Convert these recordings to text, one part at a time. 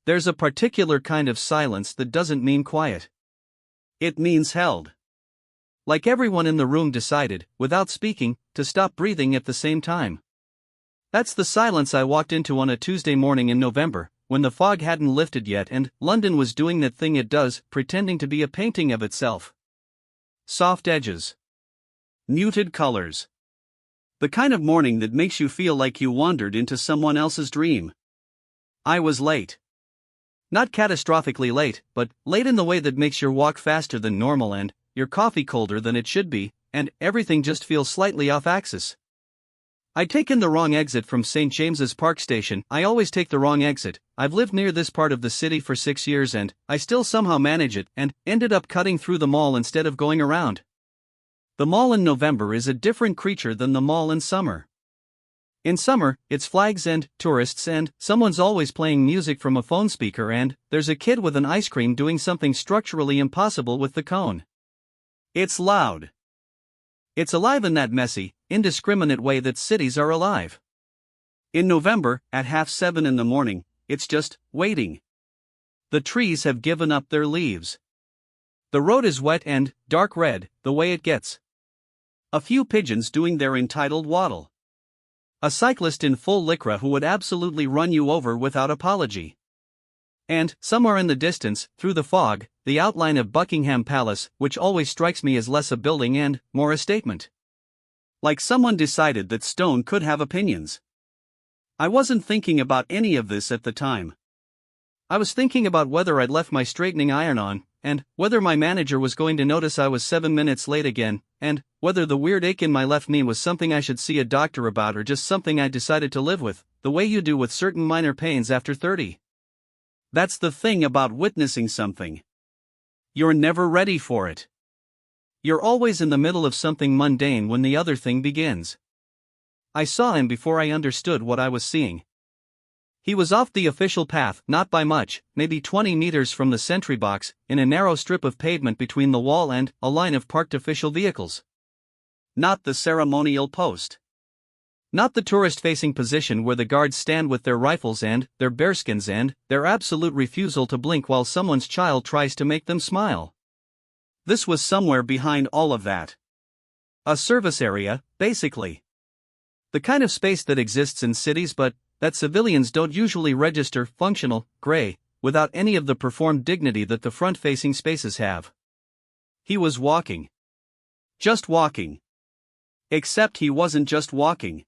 There's a particular kind of silence that doesn't mean quiet. It means held. Like everyone in the room decided, without speaking, to stop breathing at the same time. That's the silence I walked into on a Tuesday morning in November, when the fog hadn't lifted yet and London was doing that thing it does, pretending to be a painting of itself. Soft edges. Muted colors. The kind of morning that makes you feel like you wandered into someone else's dream. I was late. Not catastrophically late, but late in the way that makes your walk faster than normal and your coffee colder than it should be, and everything just feels slightly off axis. I'd taken the wrong exit from St. James's Park Station. I always take the wrong exit. I've lived near this part of the city for 6 years and I still somehow manage it and ended up cutting through the mall instead of going around. The mall in November is a different creature than the mall in summer. In summer, it's flags and tourists and someone's always playing music from a phone speaker and there's a kid with an ice cream doing something structurally impossible with the cone. It's loud. It's alive in that messy, indiscriminate way that cities are alive. In November, at 7:30 in the morning, it's just waiting. The trees have given up their leaves. The road is wet and dark red, the way it gets. A few pigeons doing their entitled waddle. A cyclist in full lycra who would absolutely run you over without apology. And, somewhere in the distance, through the fog, the outline of Buckingham Palace, which always strikes me as less a building and more a statement. Like someone decided that stone could have opinions. I wasn't thinking about any of this at the time. I was thinking about whether I'd left my straightening iron on, and whether my manager was going to notice I was 7 minutes late again, and whether the weird ache in my left knee was something I should see a doctor about or just something I decided to live with, the way you do with certain minor pains after 30. That's the thing about witnessing something. You're never ready for it. You're always in the middle of something mundane when the other thing begins. I saw him before I understood what I was seeing. He was off the official path, not by much, maybe 20 meters from the sentry box, in a narrow strip of pavement between the wall and a line of parked official vehicles. Not the ceremonial post. Not the tourist-facing position where the guards stand with their rifles and their bearskins and their absolute refusal to blink while someone's child tries to make them smile. This was somewhere behind all of that. A service area, basically. The kind of space that exists in cities but that civilians don't usually register, functional, gray, without any of the performed dignity that the front-facing spaces have. He was walking. Just walking. Except he wasn't just walking.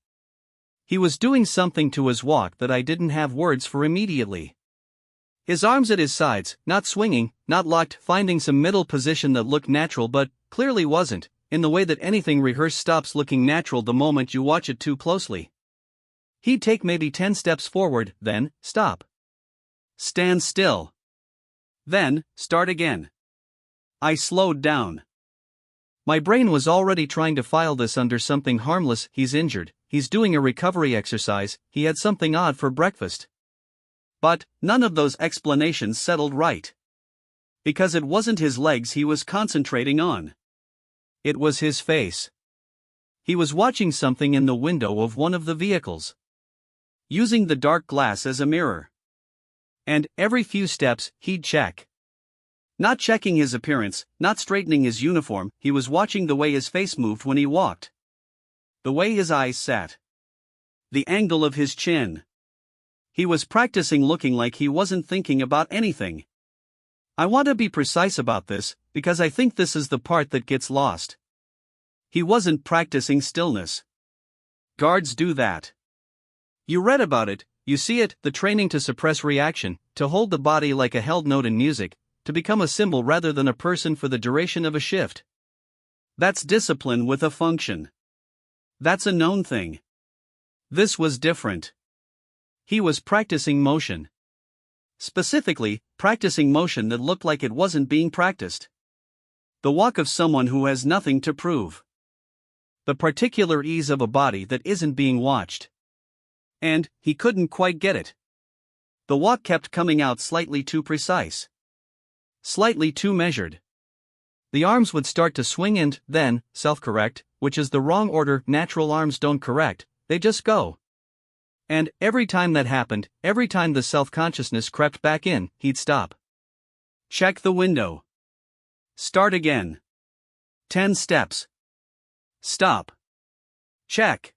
He was doing something to his walk that I didn't have words for immediately. His arms at his sides, not swinging, not locked, finding some middle position that looked natural but clearly wasn't, in the way that anything rehearsed stops looking natural the moment you watch it too closely. He'd take maybe 10 steps forward, then stop. Stand still. Then start again. I slowed down. My brain was already trying to file this under something harmless. He's injured, he's doing a recovery exercise, he had something odd for breakfast. But none of those explanations settled right. Because it wasn't his legs he was concentrating on. It was his face. He was watching something in the window of one of the vehicles. Using the dark glass as a mirror. And every few steps, he'd check. Not checking his appearance, not straightening his uniform, he was watching the way his face moved when he walked. The way his eyes sat. The angle of his chin. He was practicing looking like he wasn't thinking about anything. I want to be precise about this, because I think this is the part that gets lost. He wasn't practicing stillness. Guards do that. You read about it, you see it, the training to suppress reaction, to hold the body like a held note in music, to become a symbol rather than a person for the duration of a shift. That's discipline with a function. That's a known thing. This was different. He was practicing motion. Specifically, practicing motion that looked like it wasn't being practiced. The walk of someone who has nothing to prove. The particular ease of a body that isn't being watched. And he couldn't quite get it. The walk kept coming out slightly too precise. Slightly too measured. The arms would start to swing and then self-correct, which is the wrong order. Natural arms don't correct, they just go. And every time that happened, every time the self-consciousness crept back in, he'd stop. Check the window. Start again. 10 steps. Stop. Check.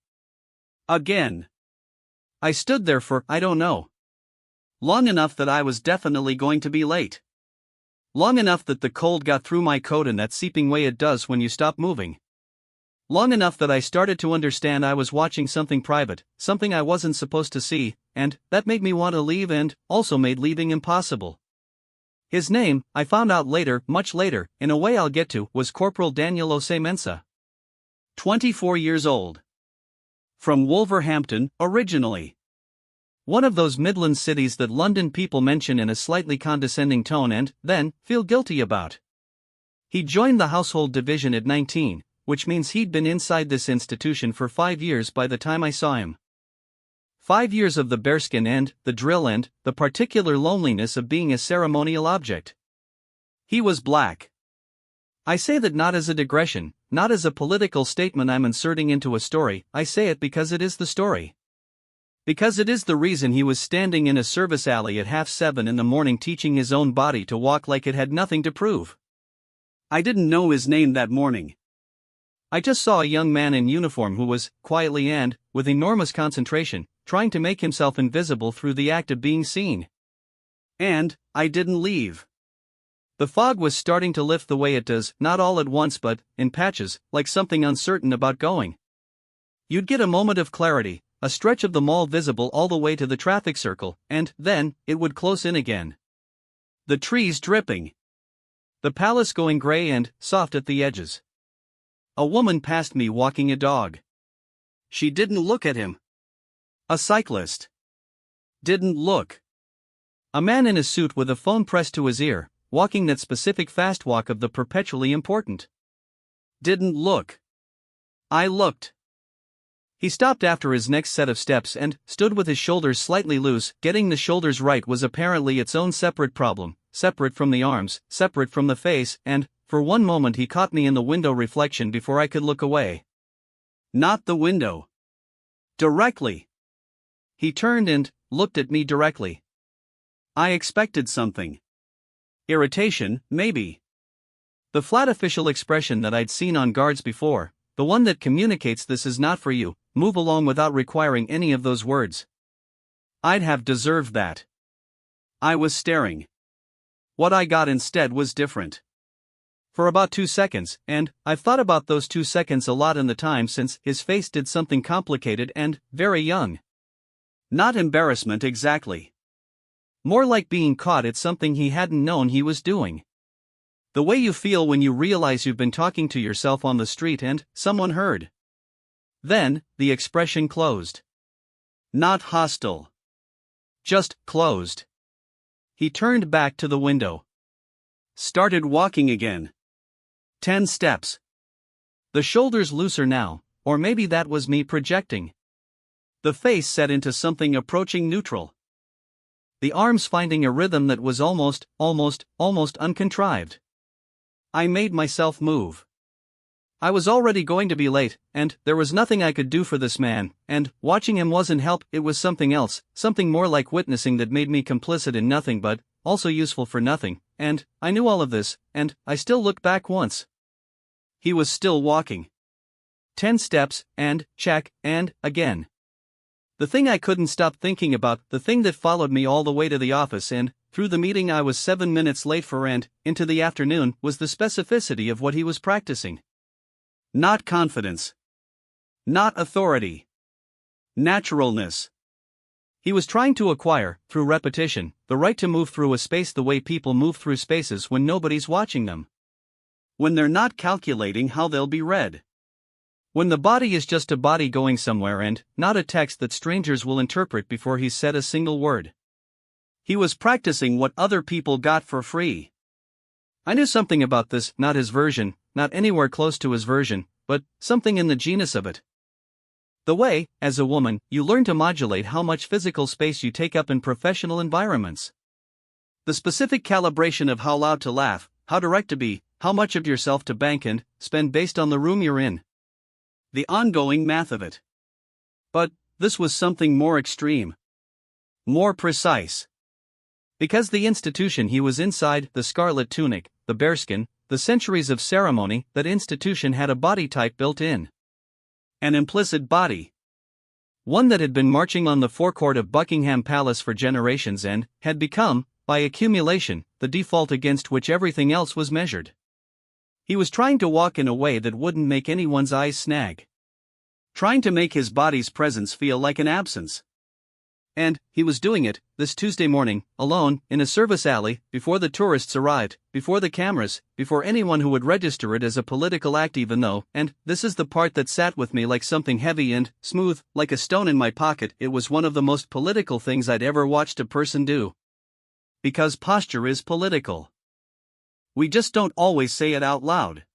Again. I stood there for, I don't know. Long enough that I was definitely going to be late. Long enough that the cold got through my coat in that seeping way it does when you stop moving. Long enough that I started to understand I was watching something private, something I wasn't supposed to see, and that made me want to leave and also made leaving impossible. His name, I found out later, much later, in a way I'll get to, was Corporal Daniel Osemensa. 24 years old. From Wolverhampton, originally. One of those Midland cities that London people mention in a slightly condescending tone and, then, feel guilty about. He joined the household division at 19, which means he'd been inside this institution for 5 years by the time I saw him. 5 years of the bearskin and, the drill and, the particular loneliness of being a ceremonial object. He was black. I say that not as a digression, not as a political statement I'm inserting into a story, I say it because it is the story. Because it is the reason he was standing in a service alley at 7:30 in the morning teaching his own body to walk like it had nothing to prove. I didn't know his name that morning. I just saw a young man in uniform who was, quietly and, with enormous concentration, trying to make himself invisible through the act of being seen. And, I didn't leave. The fog was starting to lift the way it does, not all at once but, in patches, like something uncertain about going. You'd get a moment of clarity, a stretch of the mall visible all the way to the traffic circle, and, then, it would close in again. The trees dripping. The palace going gray and, soft at the edges. A woman passed me walking a dog. She didn't look at him. A cyclist. Didn't look. A man in a suit with a phone pressed to his ear, walking that specific fast walk of the perpetually important. Didn't look. I looked. He stopped after his next set of steps and stood with his shoulders slightly loose. Getting the shoulders right was apparently its own separate problem, separate from the arms, separate from the face, and, for one moment he caught me in the window reflection before I could look away. Not the window. Directly. He turned and looked at me directly. I expected something. Irritation, maybe. The flat official expression that I'd seen on guards before, the one that communicates this is not for you, move along without requiring any of those words. I'd have deserved that. I was staring. What I got instead was different. For about 2 seconds, and I've thought about those 2 seconds a lot in the time since, his face did something complicated and very young. Not embarrassment exactly. More like being caught at something he hadn't known he was doing. The way you feel when you realize you've been talking to yourself on the street and someone heard. Then, the expression closed. Not hostile. Just closed. He turned back to the window. Started walking again. 10 steps. The shoulders looser now, or maybe that was me projecting. The face set into something approaching neutral. The arms finding a rhythm that was almost uncontrived. I made myself move. I was already going to be late, and there was nothing I could do for this man, and watching him wasn't help, it was something else, something more like witnessing that made me complicit in nothing but, also useful for nothing, and, I knew all of this, and, I still looked back once. He was still walking. 10 steps, and, check, and, again. The thing I couldn't stop thinking about, the thing that followed me all the way to the office and, through the meeting I was 7 minutes late for and, into the afternoon, was the specificity of what he was practicing. Not confidence. Not authority. Naturalness. He was trying to acquire, through repetition, the right to move through a space the way people move through spaces when nobody's watching them. When they're not calculating how they'll be read. When the body is just a body going somewhere and, not a text that strangers will interpret before he's said a single word. He was practicing what other people got for free. I knew something about this, not his version, not anywhere close to his version, but something in the genus of it. The way, as a woman, you learn to modulate how much physical space you take up in professional environments. The specific calibration of how loud to laugh, how direct to be, how much of yourself to bank and spend based on the room you're in. The ongoing math of it. But, this was something more extreme. More precise. Because the institution he was inside, the scarlet tunic, the bearskin, the centuries of ceremony, that institution had a body type built in. An implicit body. One that had been marching on the forecourt of Buckingham Palace for generations and had become, by accumulation, the default against which everything else was measured. He was trying to walk in a way that wouldn't make anyone's eyes snag. Trying to make his body's presence feel like an absence. And he was doing it, this Tuesday morning, alone, in a service alley, before the tourists arrived, before the cameras, before anyone who would register it as a political act, even though, and this is the part that sat with me like something heavy and smooth, like a stone in my pocket, it was one of the most political things I'd ever watched a person do. Because posture is political. We just don't always say it out loud.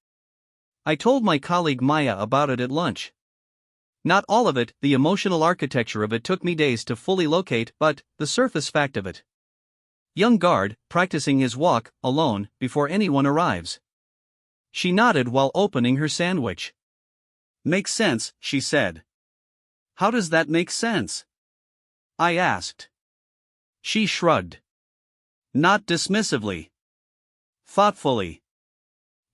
I told my colleague Maya about it at lunch. Not all of it, the emotional architecture of it took me days to fully locate, but the surface fact of it. Young guard, practicing his walk, alone, before anyone arrives. She nodded while opening her sandwich. Makes sense, she said. How does that make sense? I asked. She shrugged. Not dismissively. Thoughtfully.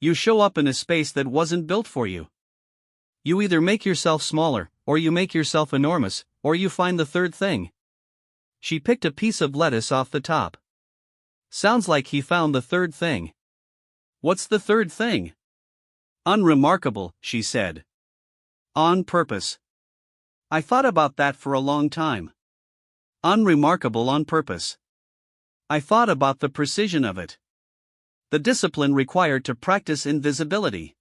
You show up in a space that wasn't built for you. You either make yourself smaller, or you make yourself enormous, or you find the third thing. She picked a piece of lettuce off the top. Sounds like he found the third thing. What's the third thing? Unremarkable, she said. On purpose. I thought about that for a long time. Unremarkable on purpose. I thought about the precision of it. The discipline required to practice invisibility.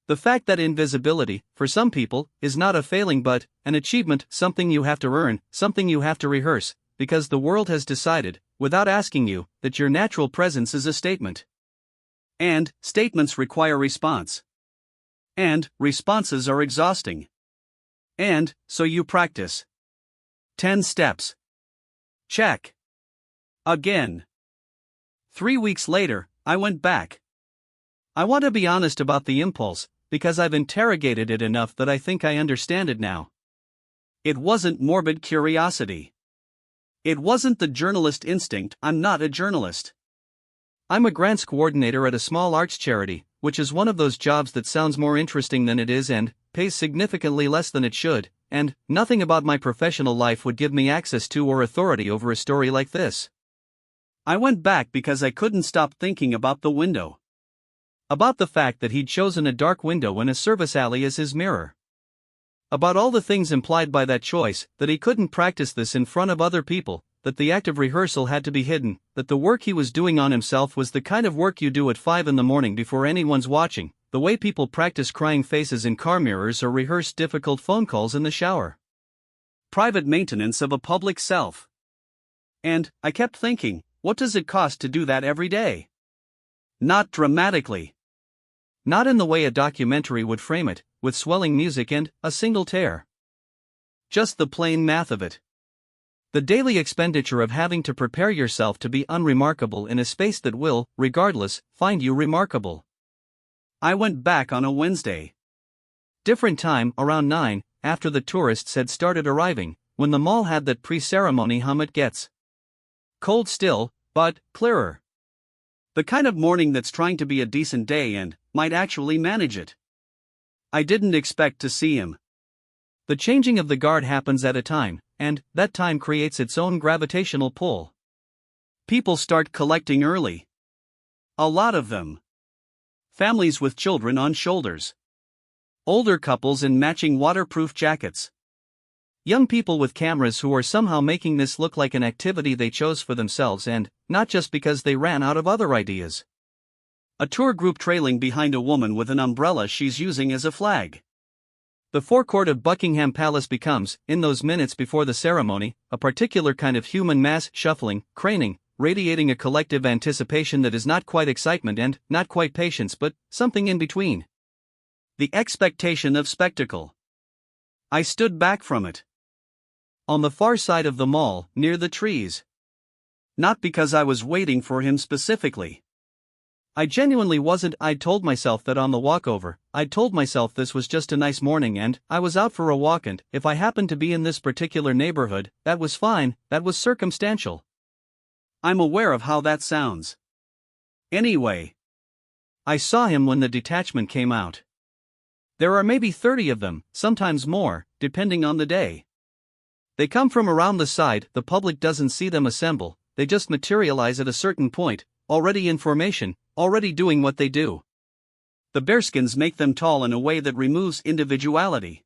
The fact that invisibility, for some people, is not a failing but an achievement, something you have to earn, something you have to rehearse, because the world has decided, without asking you, that your natural presence is a statement. And statements require response. And responses are exhausting. And so you practice. 10 steps. Check. Again. 3 weeks later, I went back. I want to be honest about the impulse, because I've interrogated it enough that I think I understand it now. It wasn't morbid curiosity. It wasn't the journalist instinct. I'm not a journalist. I'm a grants coordinator at a small arts charity, which is one of those jobs that sounds more interesting than it is and pays significantly less than it should, and nothing about my professional life would give me access to or authority over a story like this. I went back because I couldn't stop thinking about the window. About the fact that he'd chosen a dark window in a service alley as his mirror. About all the things implied by that choice, that he couldn't practice this in front of other people, that the act of rehearsal had to be hidden, that the work he was doing on himself was the kind of work you do at 5 in the morning before anyone's watching, the way people practice crying faces in car mirrors or rehearse difficult phone calls in the shower. Private maintenance of a public self. And I kept thinking, what does it cost to do that every day? Not dramatically. Not in the way a documentary would frame it, with swelling music and a single tear. Just the plain math of it. The daily expenditure of having to prepare yourself to be unremarkable in a space that will, regardless, find you remarkable. I went back on a Wednesday. Different time, around 9, after the tourists had started arriving, when the mall had that pre-ceremony hum it gets. Cold still, but clearer. The kind of morning that's trying to be a decent day and might actually manage it. I didn't expect to see him. The changing of the guard happens at a time, and that time creates its own gravitational pull. People start collecting early. A lot of them. Families with children on shoulders. Older couples in matching waterproof jackets. Young people with cameras who are somehow making this look like an activity they chose for themselves and not just because they ran out of other ideas. A tour group trailing behind a woman with an umbrella she's using as a flag. The forecourt of Buckingham Palace becomes, in those minutes before the ceremony, a particular kind of human mass shuffling, craning, radiating a collective anticipation that is not quite excitement and not quite patience but something in between. The expectation of spectacle. I stood back from it. On the far side of the mall, near the trees. Not because I was waiting for him specifically. I genuinely wasn't. I'd told myself that on the walk over, I'd told myself this was just a nice morning and I was out for a walk, and if I happened to be in this particular neighborhood, that was fine, that was circumstantial. I'm aware of how that sounds. Anyway, I saw him when the detachment came out. There are maybe 30 of them, sometimes more, depending on the day. They come from around the side, the public doesn't see them assemble, they just materialize at a certain point, already in formation, already doing what they do. The bearskins make them tall in a way that removes individuality.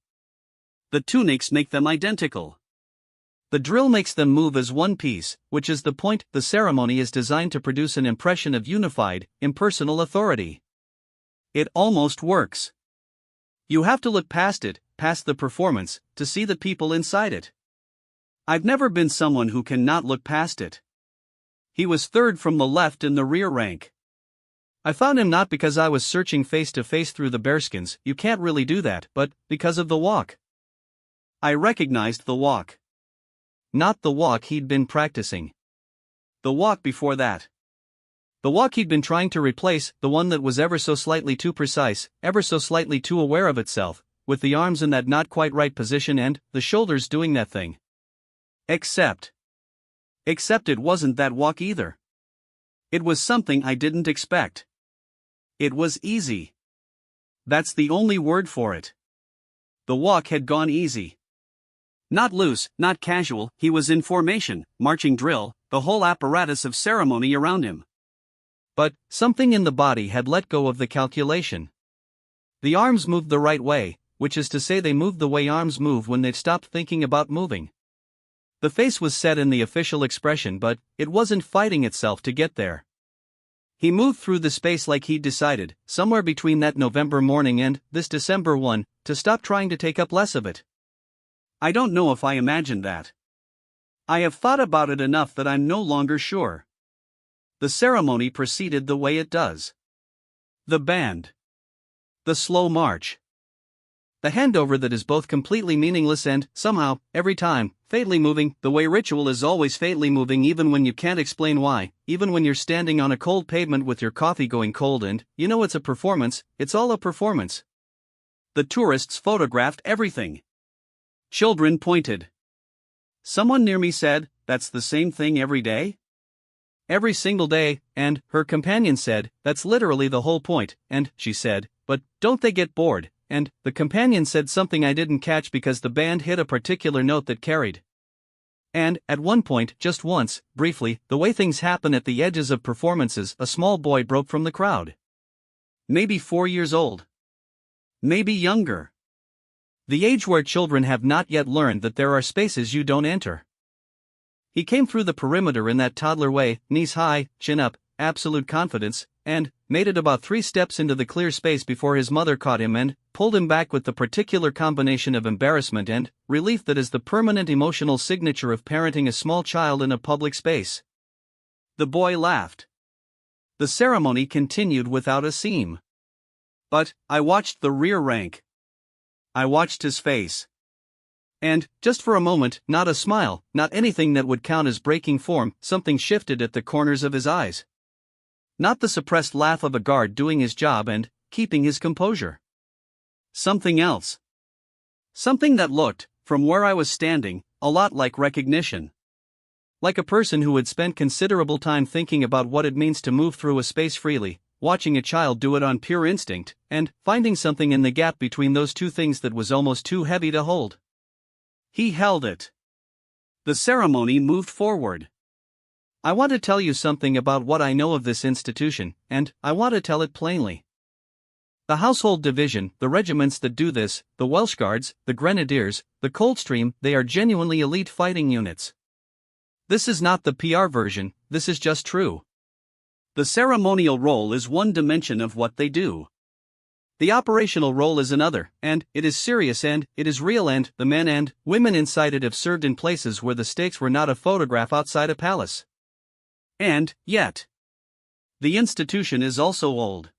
The tunics make them identical. The drill makes them move as one piece, which is the point. The ceremony is designed to produce an impression of unified, impersonal authority. It almost works. You have to look past it, past the performance, to see the people inside it. I've never been someone who can not look past it. He was third from the left in the rear rank. I found him not because I was searching face to face through the bearskins, you can't really do that, but because of the walk. I recognized the walk. Not the walk he'd been practicing. The walk before that. The walk he'd been trying to replace, the one that was ever so slightly too precise, ever so slightly too aware of itself, with the arms in that not quite right position and the shoulders doing that thing. Except it wasn't that walk either. It was something I didn't expect. It was easy. That's the only word for it. The walk had gone easy. Not loose, not casual, he was in formation, marching drill, the whole apparatus of ceremony around him. But something in the body had let go of the calculation. The arms moved the right way, which is to say they moved the way arms move when they've stopped thinking about moving. The face was set in the official expression, but it wasn't fighting itself to get there. He moved through the space like he'd decided, somewhere between that November morning and this December one, to stop trying to take up less of it. I don't know if I imagined that. I have thought about it enough that I'm no longer sure. The ceremony proceeded the way it does. The band. The slow march. The handover that is both completely meaningless and, somehow, every time, fatally moving, the way ritual is always fatally moving even when you can't explain why, even when you're standing on a cold pavement with your coffee going cold and, you know it's a performance, it's all a performance. The tourists photographed everything. Children pointed. Someone near me said, "That's the same thing every day?" "Every single day," and her companion said, "That's literally the whole point," and she said, "But don't they get bored?" And the companion said something I didn't catch because the band hit a particular note that carried. And, at one point, just once, briefly, the way things happen at the edges of performances, a small boy broke from the crowd. Maybe 4 years old. Maybe younger. The age where children have not yet learned that there are spaces you don't enter. He came through the perimeter in that toddler way, knees high, chin up, absolute confidence, and made it about 3 steps into the clear space before his mother caught him and pulled him back with the particular combination of embarrassment and relief that is the permanent emotional signature of parenting a small child in a public space. The boy laughed. The ceremony continued without a seam. But I watched the rear rank. I watched his face. And, just for a moment, not a smile, not anything that would count as breaking form, something shifted at the corners of his eyes. Not the suppressed laugh of a guard doing his job and keeping his composure. Something else. Something that looked, from where I was standing, a lot like recognition. Like a person who had spent considerable time thinking about what it means to move through a space freely, watching a child do it on pure instinct, and finding something in the gap between those two things that was almost too heavy to hold. He held it. The ceremony moved forward. I want to tell you something about what I know of this institution, and I want to tell it plainly. The household division, the regiments that do this, the Welsh Guards, the Grenadiers, the Coldstream, they are genuinely elite fighting units. This is not the PR version, this is just true. The ceremonial role is one dimension of what they do. The operational role is another, and it is serious and it is real, and the men and women inside it have served in places where the stakes were not a photograph outside a palace. And, yet, the institution is also old.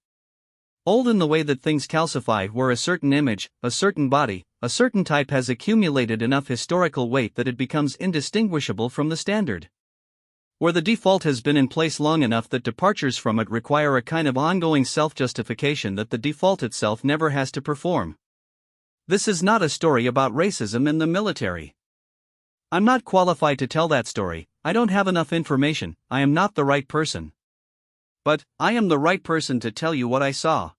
Old in the way that things calcify where a certain image, a certain body, a certain type has accumulated enough historical weight that it becomes indistinguishable from the standard. where the default has been in place long enough that departures from it require a kind of ongoing self-justification that the default itself never has to perform. This is not a story about racism in the military. I'm not qualified to tell that story, I don't have enough information, I am not the right person. But, I am the right person to tell you what I saw.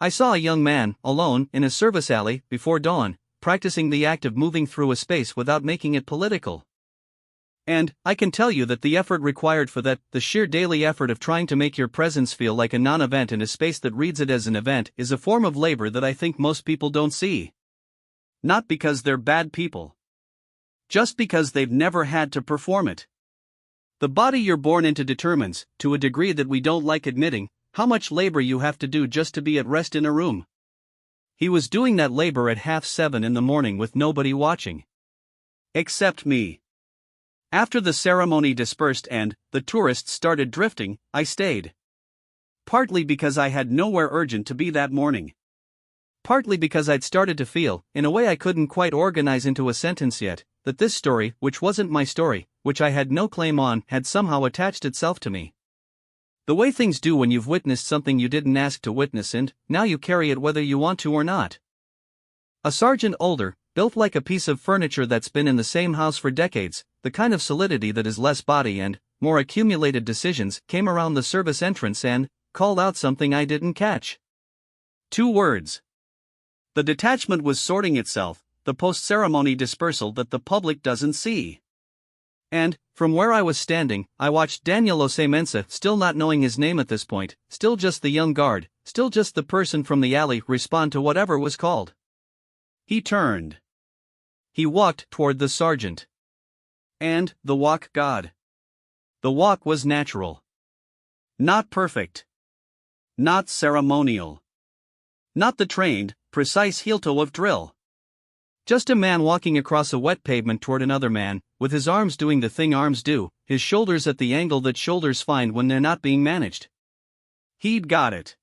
I saw a young man, alone, in a service alley, before dawn, practicing the act of moving through a space without making it political. And, I can tell you that the effort required for that, the sheer daily effort of trying to make your presence feel like a non-event in a space that reads it as an event, is a form of labor that I think most people don't see. Not because they're bad people. Just because they've never had to perform it. The body you're born into determines, to a degree that we don't like admitting, how much labor you have to do just to be at rest in a room. He was doing that labor at 7:30 in the morning with nobody watching. Except me. After the ceremony dispersed and the tourists started drifting, I stayed. Partly because I had nowhere urgent to be that morning. Partly because I'd started to feel, in a way I couldn't quite organize into a sentence yet, that this story, which wasn't my story, which I had no claim on, had somehow attached itself to me. The way things do when you've witnessed something you didn't ask to witness and, now you carry it whether you want to or not. A sergeant older, built like a piece of furniture that's been in the same house for decades, the kind of solidity that is less body and more accumulated decisions, came around the service entrance and called out something I didn't catch. 2 words. The detachment was sorting itself, the post-ceremony dispersal that the public doesn't see. And, from where I was standing, I watched Daniel Osemensa, still not knowing his name at this point, still just the young guard, still just the person from the alley, respond to whatever was called. He turned. He walked toward the sergeant. And, the walk, God. The walk was natural. Not perfect. Not ceremonial. Not the trained, precise heel-toe of drill. Just a man walking across a wet pavement toward another man, with his arms doing the thing arms do, his shoulders at the angle that shoulders find when they're not being managed. He'd got it.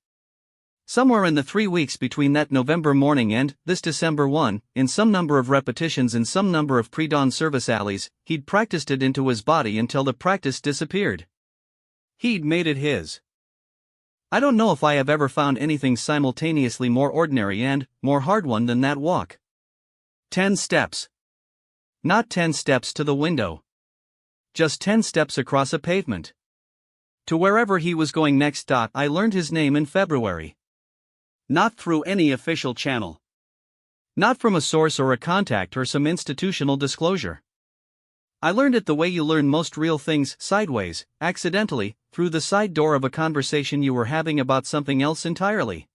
Somewhere in the 3 weeks between that November morning and this December 1, in some number of repetitions in some number of pre-dawn service alleys, he'd practiced it into his body until the practice disappeared. He'd made it his. I don't know if I have ever found anything simultaneously more ordinary and more hard-won than that walk. 10 steps. Not 10 steps to the window. Just 10 steps across a pavement. To wherever he was going next. I learned his name in February. Not through any official channel. Not from a source or a contact or some institutional disclosure. I learned it the way you learn most real things, sideways, accidentally, through the side door of a conversation you were having about something else entirely.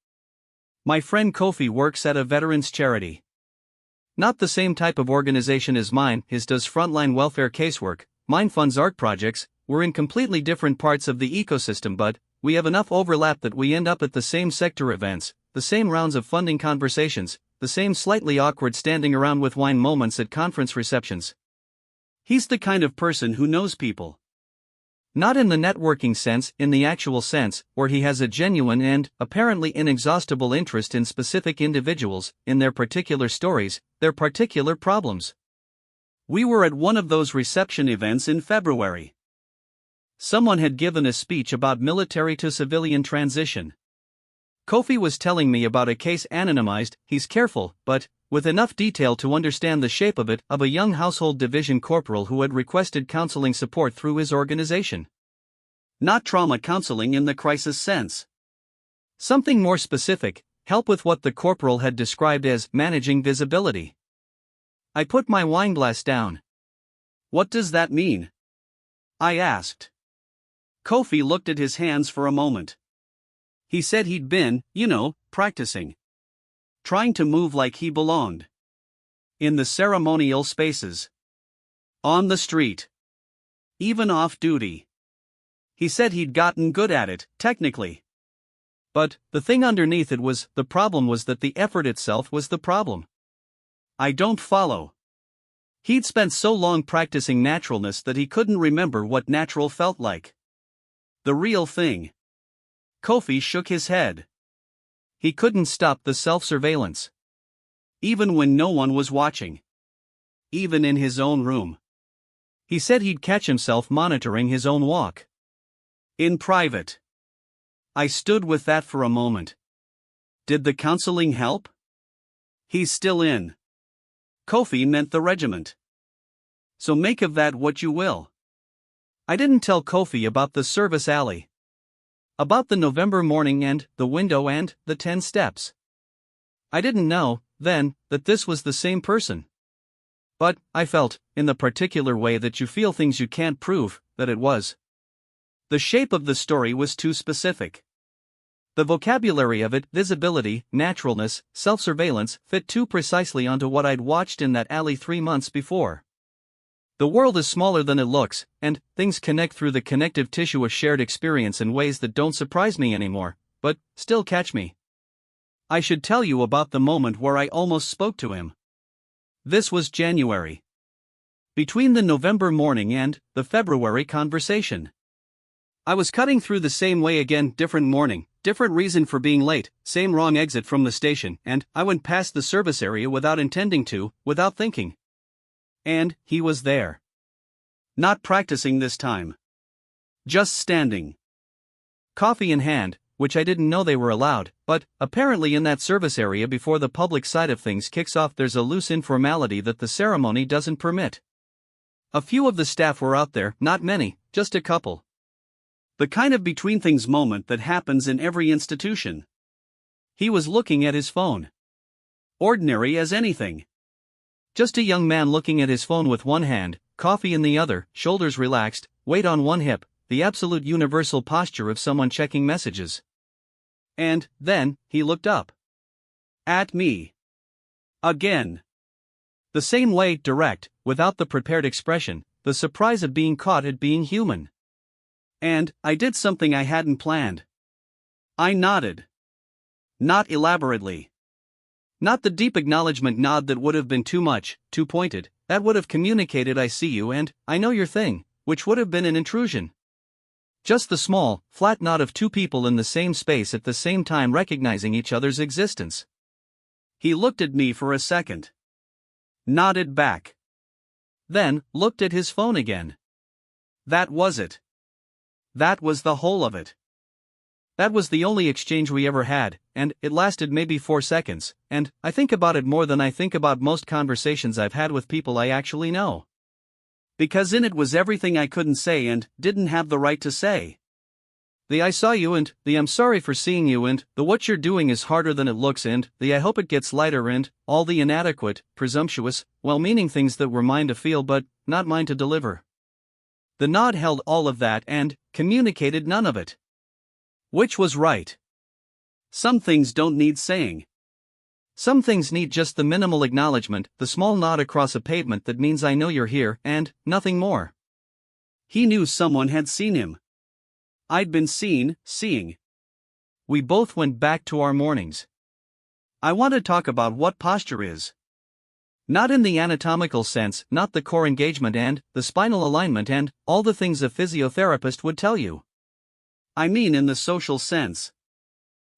My friend Kofi works at a veterans charity. Not the same type of organization as mine, his does frontline welfare casework, mine funds art projects. We're in completely different parts of the ecosystem, but we have enough overlap that we end up at the same sector events, the same rounds of funding conversations, the same slightly awkward standing around with wine moments at conference receptions. He's the kind of person who knows people. Not in the networking sense, in the actual sense, where he has a genuine and, apparently inexhaustible interest in specific individuals, in their particular stories, their particular problems. We were at one of those reception events in February. Someone had given a speech about military to civilian transition. Kofi was telling me about a case anonymized, he's careful, but with enough detail to understand the shape of it, of a young household division corporal who had requested counseling support through his organization. Not trauma counseling in the crisis sense. Something more specific, help with what the corporal had described as managing visibility. I put my wineglass down. What does that mean? I asked. Kofi looked at his hands for a moment. He said he'd been, practicing. Trying to move like he belonged. In the ceremonial spaces. On the street. Even off duty. He said he'd gotten good at it, technically. But, the thing underneath it was, the problem was that the effort itself was the problem. I don't follow. He'd spent so long practicing naturalness that he couldn't remember what natural felt like. The real thing. Kofi shook his head. He couldn't stop the self-surveillance. Even when no one was watching. Even in his own room. He said he'd catch himself monitoring his own walk. In private. I stood with that for a moment. Did the counseling help? He's still in. Kofi meant the regiment. So make of that what you will. I didn't tell Kofi about the service alley. About the November morning and the window and the 10 steps. I didn't know, then, that this was the same person. But, I felt, in the particular way that you feel things you can't prove, that it was. The shape of the story was too specific. The vocabulary of it, visibility, naturalness, self-surveillance, fit too precisely onto what I'd watched in that alley 3 months before. The world is smaller than it looks, and things connect through the connective tissue of shared experience in ways that don't surprise me anymore, but still catch me. I should tell you about the moment where I almost spoke to him. This was January. Between the November morning and the February conversation. I was cutting through the same way again, different morning, different reason for being late, same wrong exit from the station, and I went past the service area without intending to, without thinking. And he was there. Not practicing this time. Just standing. Coffee in hand, which I didn't know they were allowed, but apparently in that service area before the public side of things kicks off there's a loose informality that the ceremony doesn't permit. A few of the staff were out there, not many, just a couple. The kind of between things moment that happens in every institution. He was looking at his phone. Ordinary as anything. Just a young man looking at his phone with one hand, coffee in the other, shoulders relaxed, weight on one hip, the absolute universal posture of someone checking messages. And, then, he looked up. At me. Again. The same way, direct, without the prepared expression, the surprise of being caught at being human. And, I did something I hadn't planned. I nodded. Not elaborately. Not the deep acknowledgement nod that would have been too much, too pointed, that would have communicated I see you and, I know your thing, which would have been an intrusion. Just the small, flat nod of two people in the same space at the same time recognizing each other's existence. He looked at me for a second. Nodded back. Then, looked at his phone again. That was it. That was the whole of it. That was the only exchange we ever had, and it lasted maybe 4 seconds, and I think about it more than I think about most conversations I've had with people I actually know. Because in it was everything I couldn't say and didn't have the right to say. The I saw you and the I'm sorry for seeing you and the what you're doing is harder than it looks and the I hope it gets lighter and all the inadequate, presumptuous, well-meaning things that were mine to feel but not mine to deliver. The nod held all of that and communicated none of it. Which was right. Some things don't need saying. Some things need just the minimal acknowledgement, the small nod across a pavement that means I know you're here, and nothing more. He knew someone had seen him. I'd been seeing. We both went back to our mornings. I want to talk about what posture is. Not in the anatomical sense, not the core engagement and the spinal alignment and all the things a physiotherapist would tell you. I mean in the social sense.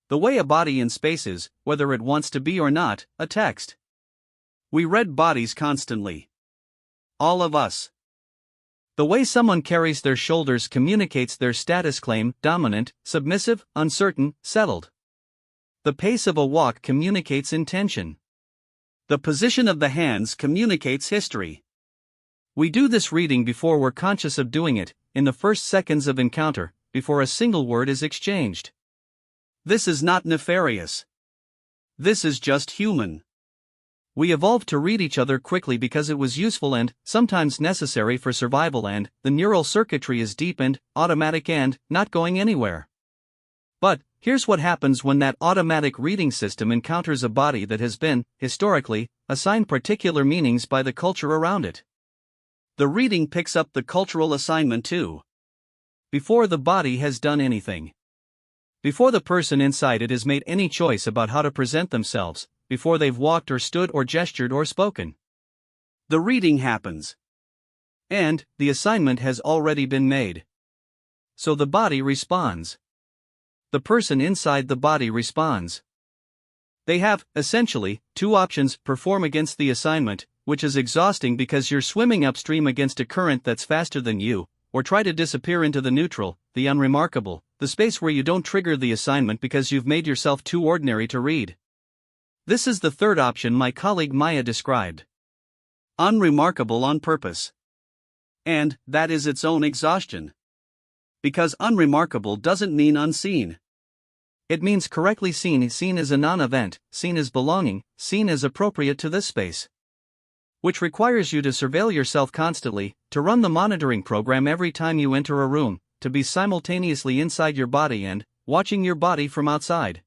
The way a body in space is, whether it wants to be or not, a text. We read bodies constantly. All of us. The way someone carries their shoulders communicates their status claim, dominant, submissive, uncertain, settled. The pace of a walk communicates intention. The position of the hands communicates history. We do this reading before we're conscious of doing it, in the first seconds of encounter, before a single word is exchanged. This is not nefarious. This is just human. We evolved to read each other quickly because it was useful and, sometimes necessary for survival and, the neural circuitry is deep and, automatic and, not going anywhere. But, here's what happens when that automatic reading system encounters a body that has been, historically, assigned particular meanings by the culture around it. The reading picks up the cultural assignment too. Before the body has done anything. Before the person inside it has made any choice about how to present themselves, before they've walked or stood or gestured or spoken. The reading happens. And, the assignment has already been made. So the body responds. The person inside the body responds. They have, essentially, two options: perform against the assignment, which is exhausting because you're swimming upstream against a current that's faster than you, or try to disappear into the neutral, the unremarkable, the space where you don't trigger the assignment because you've made yourself too ordinary to read. This is the third option my colleague Maya described. Unremarkable on purpose. And that is its own exhaustion. Because unremarkable doesn't mean unseen. It means correctly seen as a non-event, seen as belonging, seen as appropriate to this space. Which requires you to surveil yourself constantly, to run the monitoring program every time you enter a room, to be simultaneously inside your body and watching your body from outside.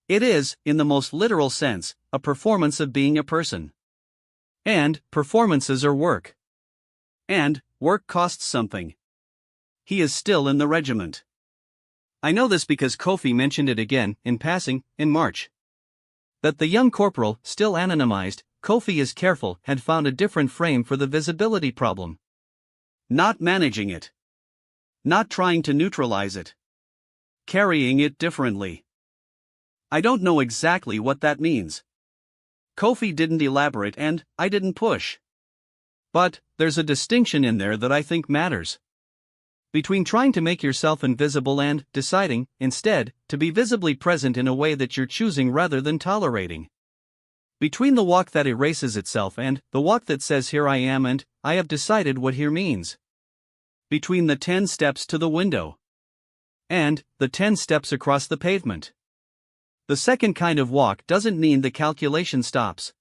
It is, in the most literal sense, a performance of being a person. And performances are work. And work costs something. He is still in the regiment. I know this because Kofi mentioned it again, in passing, in March. That the young corporal, still anonymized, Kofi is careful, had found a different frame for the visibility problem. Not managing it. Not trying to neutralize it. Carrying it differently. I don't know exactly what that means. Kofi didn't elaborate and I didn't push. But there's a distinction in there that I think matters. Between trying to make yourself invisible and deciding, instead, to be visibly present in a way that you're choosing rather than tolerating. Between the walk that erases itself and the walk that says here I am and I have decided what here means. Between the 10 steps to the window and the 10 steps across the pavement. The second kind of walk doesn't mean the calculation stops.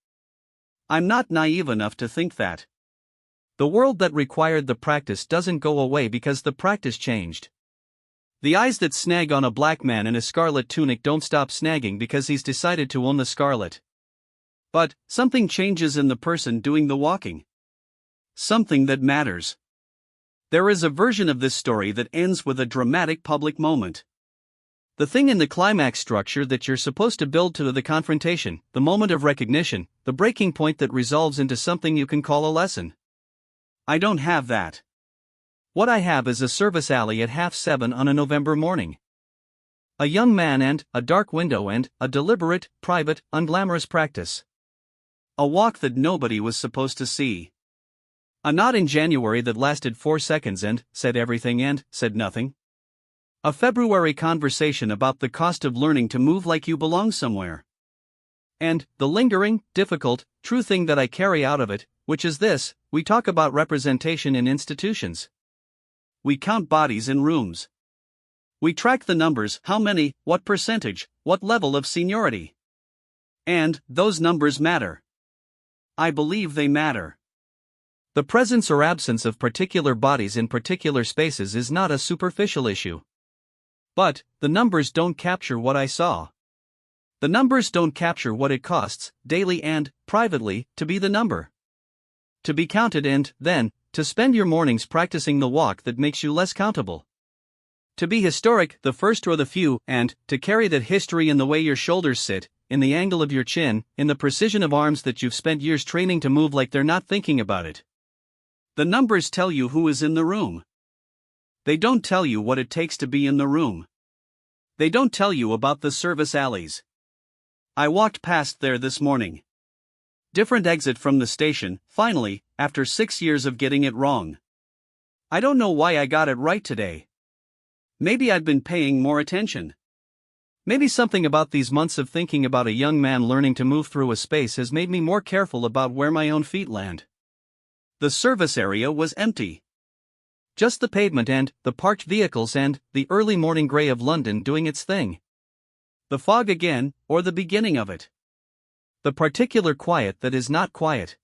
I'm not naive enough to think that. The world that required the practice doesn't go away because the practice changed. The eyes that snag on a black man in a scarlet tunic don't stop snagging because he's decided to own the scarlet. But something changes in the person doing the walking. Something that matters. There is a version of this story that ends with a dramatic public moment. The thing in the climax structure that you're supposed to build to the confrontation, the moment of recognition, the breaking point that resolves into something you can call a lesson. I don't have that. What I have is a service alley at 7:30 on a November morning. A young man and a dark window and a deliberate, private, unglamorous practice. A walk that nobody was supposed to see. A nod in January that lasted 4 seconds and said everything and said nothing. A February conversation about the cost of learning to move like you belong somewhere. And the lingering, difficult, true thing that I carry out of it, which is this: we talk about representation in institutions. We count bodies in rooms. We track the numbers, how many, what percentage, what level of seniority. And those numbers matter. I believe they matter. The presence or absence of particular bodies in particular spaces is not a superficial issue. But the numbers don't capture what I saw. The numbers don't capture what it costs, daily and privately, to be the number. To be counted and, then, to spend your mornings practicing the walk that makes you less countable. To be historic, the first or the few, and to carry that history in the way your shoulders sit, in the angle of your chin, in the precision of arms that you've spent years training to move like they're not thinking about it. The numbers tell you who is in the room. They don't tell you what it takes to be in the room. They don't tell you about the service alleys. I walked past there this morning. Different exit from the station, finally, after 6 years of getting it wrong. I don't know why I got it right today. Maybe I'd been paying more attention. Maybe something about these months of thinking about a young man learning to move through a space has made me more careful about where my own feet land. The service area was empty. Just the pavement and the parked vehicles and the early morning grey of London doing its thing. The fog again, or the beginning of it. The particular quiet that is not quiet.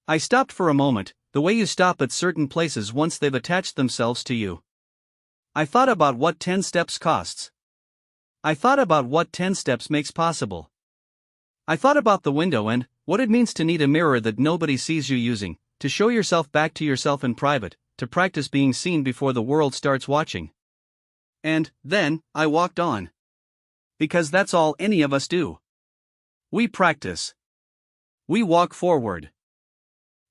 I stopped for a moment, the way you stop at certain places once they've attached themselves to you. I thought about what 10 steps costs. I thought about what 10 steps makes possible. I thought about the window and what it means to need a mirror that nobody sees you using, to show yourself back to yourself in private, to practice being seen before the world starts watching. And then I walked on. Because that's all any of us do. We practice. We walk forward.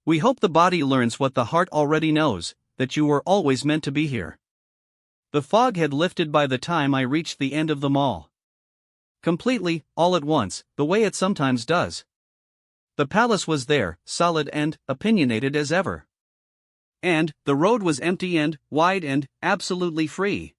We hope the body learns what the heart already knows, that you were always meant to be here. The fog had lifted by the time I reached the end of the mall. Completely, all at once, the way it sometimes does. The palace was there, solid and opinionated as ever. And the road was empty and wide and absolutely free.